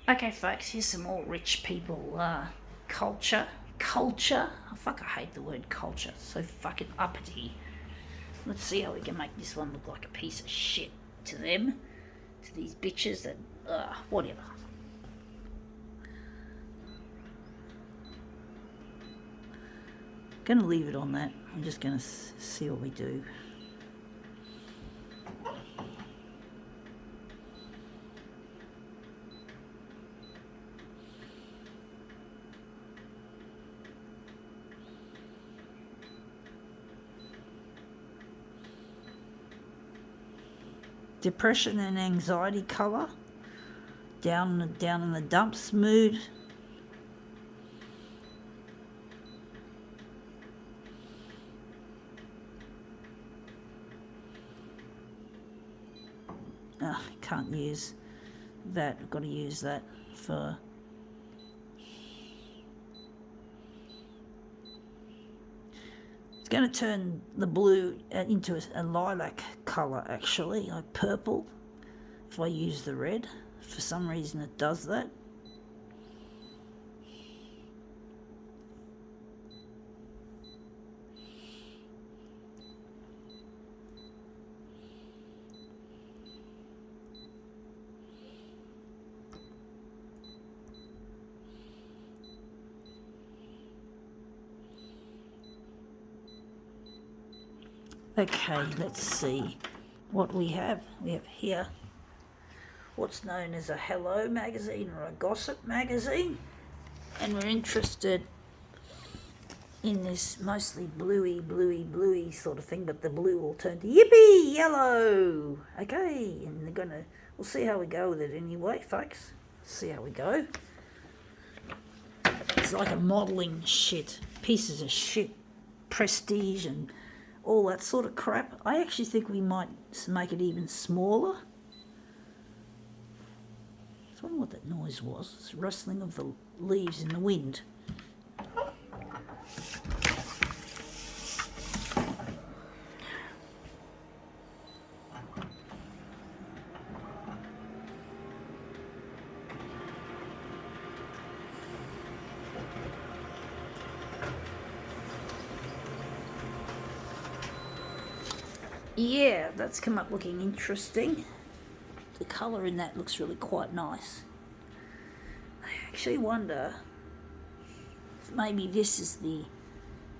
Okay, folks, here's some more rich people culture. Culture? Oh, fuck, I hate the word culture. It's so fucking uppity. Let's see how we can make this one look like a piece of shit to them, to these bitches that, whatever. Gonna leave it on that. I'm just gonna see what we do. Depression and anxiety colour. Down in the dumps mood. Can't use that. I've got to use that for. It's going to turn the blue into a lilac colour, actually, like purple. If I use the red, for some reason it does that. Okay, let's see what we have. We have here what's known as a Hello magazine or a gossip magazine, and we're interested in this mostly bluey sort of thing, but the blue will turn to yippee yellow. Okay, and we'll see how we go with it anyway, folks. See how we go. It's like a modelling shit, pieces of shit, prestige and all that sort of crap. I actually think we might make it even smaller. I wonder what that noise was. It's rustling of the leaves in the wind. Yeah, that's come up looking interesting. The colour in that looks really quite nice. I actually wonder if maybe this is the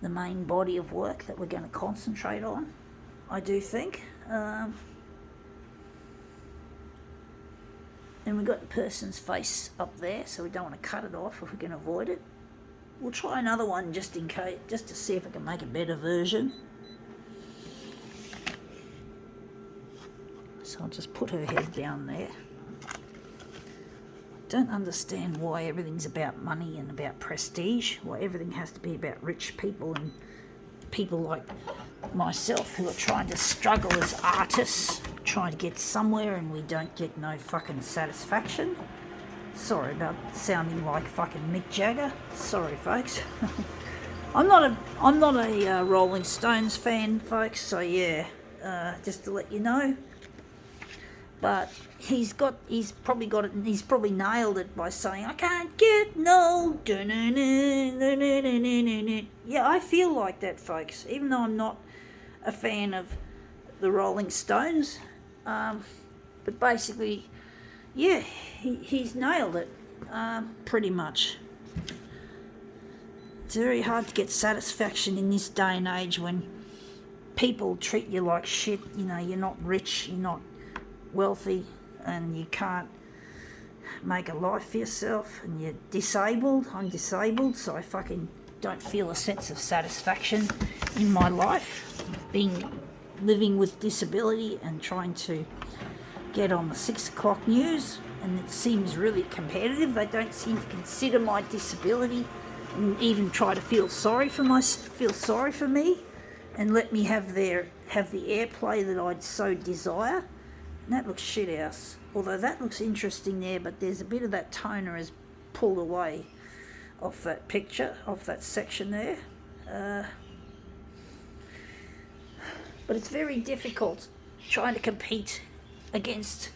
main body of work that we're going to concentrate on. I do think. And we've got the person's face up there, so we don't want to cut it off if we can avoid it. We'll try another one just in case, just to see if I can make a better version. So I'll just put her head down there. Don't understand why everything's about money and about prestige, why everything has to be about rich people and people like myself who are trying to struggle as artists, trying to get somewhere, and we don't get no fucking satisfaction. Sorry about sounding like fucking Mick Jagger. Sorry, folks. I'm not a Rolling Stones fan, folks, so yeah, just to let you know. But he's probably nailed it by saying, I can't get no. Yeah, I feel like that, folks, even though I'm not a fan of the Rolling Stones. But basically, yeah, he's nailed it, pretty much. It's very hard to get satisfaction in this day and age when people treat you like shit. You know, you're not rich, you're not wealthy, and you can't make a life for yourself, and you're disabled. I'm disabled, so I fucking don't feel a sense of satisfaction in my life, living with disability and trying to get on the 6 o'clock news, and it seems really competitive. They don't seem to consider my disability and even try to feel sorry for me and let me have the airplay that I'd so desire. And that looks shit house. Although that looks interesting there, but there's a bit of that toner is pulled away off that picture, off that section there. But it's very difficult trying to compete against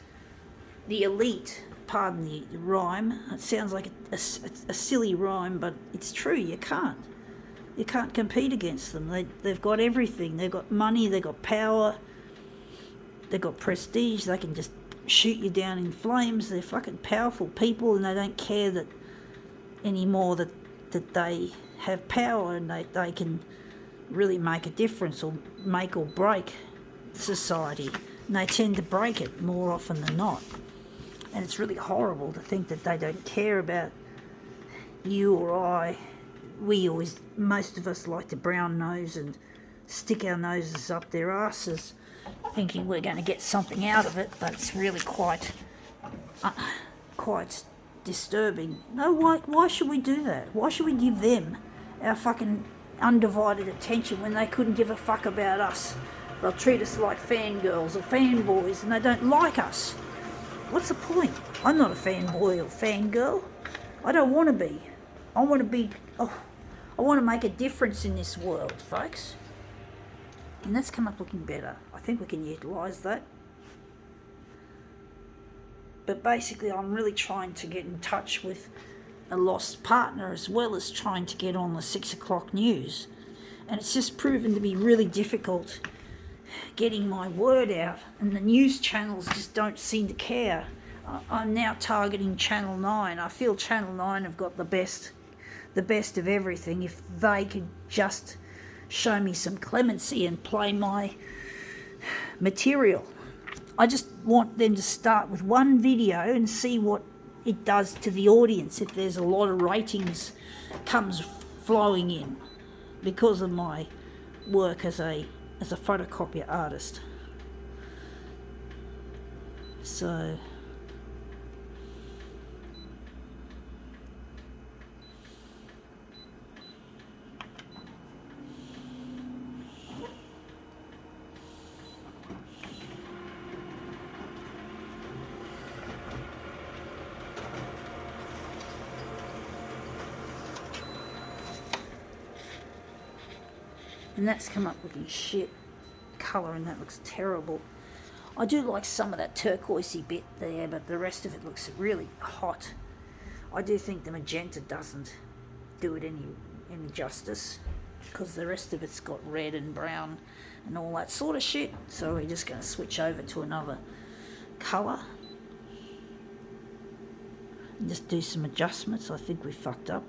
the elite pardon the rhyme, it sounds like a silly rhyme, but it's true. You can't compete against them. They've got everything. They've got money, they've got power, they've got prestige. They can just shoot you down in flames. They're fucking powerful people, and they don't care that anymore that they have power, and they can really make a difference or make or break society. And they tend to break it more often than not. And it's really horrible to think that they don't care about you or I. Most of us like to brown nose and stick our noses up their asses thinking we're going to get something out of it, but it's really quite disturbing. No, why should we do that? Why should we give them our fucking undivided attention when they couldn't give a fuck about us? They'll treat us like fangirls or fanboys, and they don't like us. What's the point? I'm not a fanboy or fangirl. I don't want to be. I want to make a difference in this world, folks. And that's come up looking better. I think we can utilise that. But basically, I'm really trying to get in touch with a lost partner, as well as trying to get on the 6 o'clock news. And it's just proven to be really difficult getting my word out, and the news channels just don't seem to care. I'm now targeting Channel 9. I feel Channel 9 have got the best of everything. If they could just show me some clemency and play my material. I just want them to start with one video and see what it does to the audience if there's a lot of ratings comes flowing in because of my work as a photocopier artist. So and that's come up looking shit colour, and that looks terrible. I do like some of that turquoisey bit there, but the rest of it looks really hot. I do think the magenta doesn't do it any justice, because the rest of it's got red and brown and all that sort of shit. So we're just going to switch over to another colour and just do some adjustments. I think we fucked up.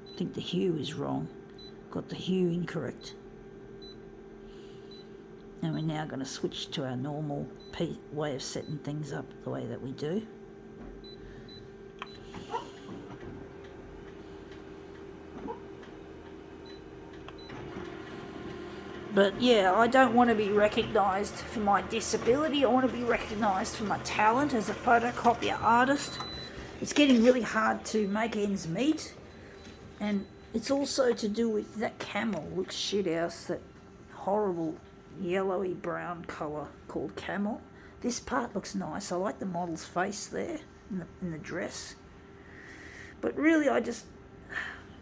I think the hue is wrong. Got the hue incorrect. And we're now going to switch to our normal way of setting things up the way that we do. But yeah, I don't want to be recognised for my disability. I want to be recognised for my talent as a photocopier artist. It's getting really hard to make ends meet. And it's also to do with that camel. Looks shit house, that horrible yellowy brown colour called camel. This part looks nice. I like the model's face there in the dress. But really,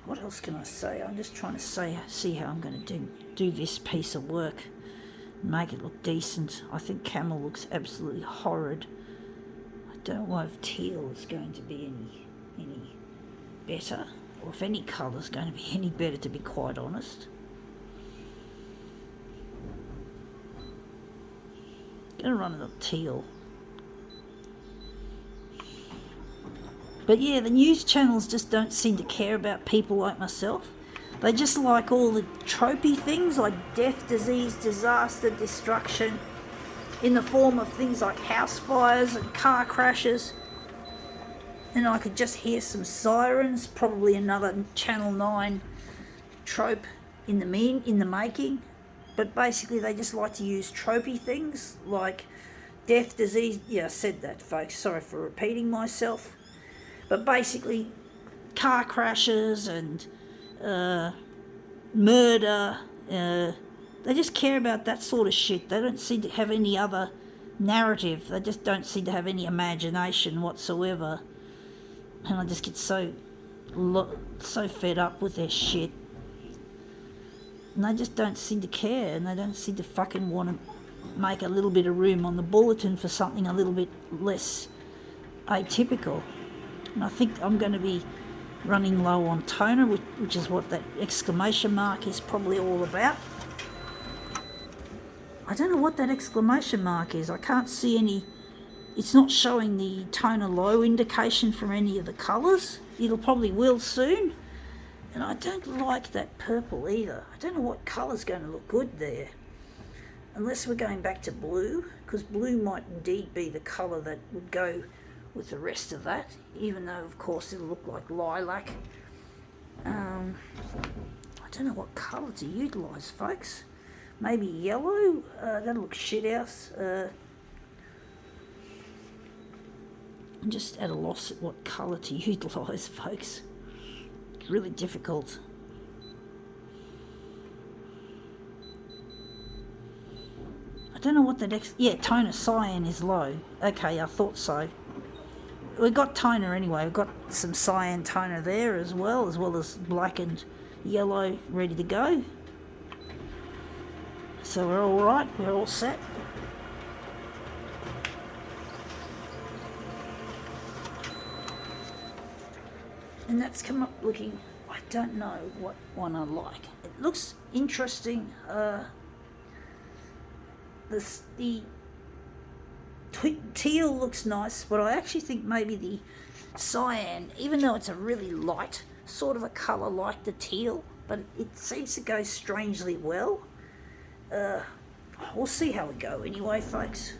what else can I say? I'm just trying to see how I'm going to do this piece of work and make it look decent. I think camel looks absolutely horrid. I don't know if teal is going to be any better, or if any colour is going to be any better, to be quite honest. I'm going to run it up teal. But yeah, the news channels just don't seem to care about people like myself. They just like all the tropey things like death, disease, disaster, destruction, in the form of things like house fires and car crashes. And I could just hear some sirens, probably another Channel 9 trope in the making. But basically they just like to use tropey things like death, disease. Yeah, I said that, folks. Sorry for repeating myself. But basically car crashes and murder. They just care about that sort of shit. They don't seem to have any other narrative. They just don't seem to have any imagination whatsoever. And I just get so so fed up with their shit. And they just don't seem to care, and they don't seem to fucking want to make a little bit of room on the bulletin for something a little bit less atypical. And I think I'm going to be running low on toner, which is what that exclamation mark is probably all about. I don't know what that exclamation mark is. I can't see any. It's not showing the toner low indication from any of the colours. It'll probably will soon. And I don't like that purple either. I don't know what colour's going to look good there. Unless we're going back to blue, because blue might indeed be the colour that would go with the rest of that, even though, of course, it'll look like lilac. I don't know what colour to utilise, folks. Maybe yellow? That'll look shithouse. I'm just at a loss at what colour to utilise, folks. It's really difficult. I don't know what the next... Yeah, toner cyan is low. Okay, I thought so. We've got toner anyway. We've got some cyan toner there as well as black and yellow ready to go. So we're all right. We're all set. And that's come up looking... I don't know what one I like. It looks interesting. The teal looks nice, but I actually think maybe the cyan, even though it's a really light sort of a colour like the teal, but it seems to go strangely well. We'll see how we go anyway, folks.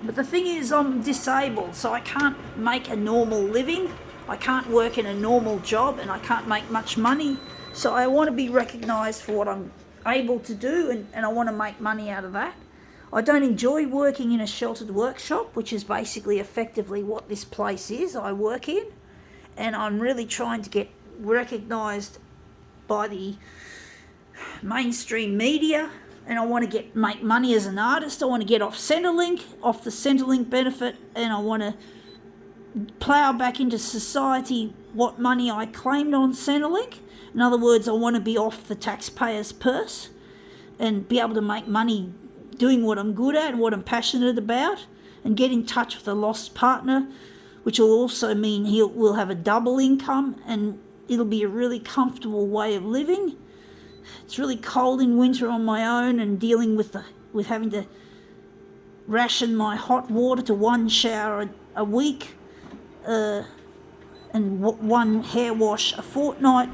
But the thing is, I'm disabled, so I can't make a normal living. I can't work in a normal job, and I can't make much money. So I want to be recognised for what I'm able to do, and I want to make money out of that. I don't enjoy working in a sheltered workshop, which is basically effectively what this place is I work in. And I'm really trying to get recognised by the mainstream media, and I want to make money as an artist. I want to get off Centrelink, off the Centrelink benefit, and I want to plough back into society what money I claimed on Centrelink. In other words, I want to be off the taxpayer's purse and be able to make money doing what I'm good at and what I'm passionate about, and get in touch with a lost partner, which will also mean we'll have a double income, and it'll be a really comfortable way of living. It's really cold in winter on my own, and dealing with having to ration my hot water to one shower a week, and one hair wash a fortnight,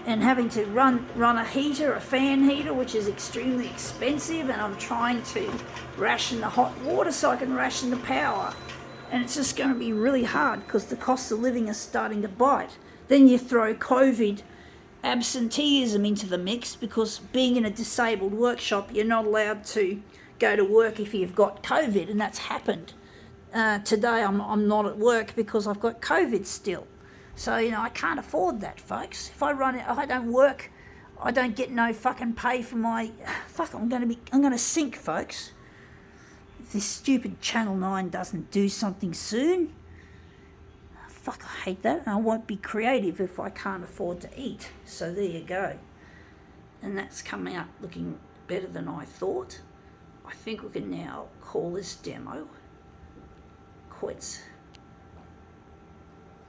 and having to run a fan heater, which is extremely expensive, and I'm trying to ration the hot water so I can ration the power. And it's just going to be really hard because the cost of living is starting to bite. Then you throw COVID absenteeism into the mix, because being in a disabled workshop, you're not allowed to go to work if you've got COVID, and that's happened. Today I'm not at work because I've got COVID still. So, I can't afford that, folks. If I don't work, I don't get no fucking pay for my... I'm going to sink, folks. If this stupid Channel 9 doesn't do something soon... I hate that. And I won't be creative if I can't afford to eat. So there you go. And that's coming up looking better than I thought. I think we can now call this demo quits.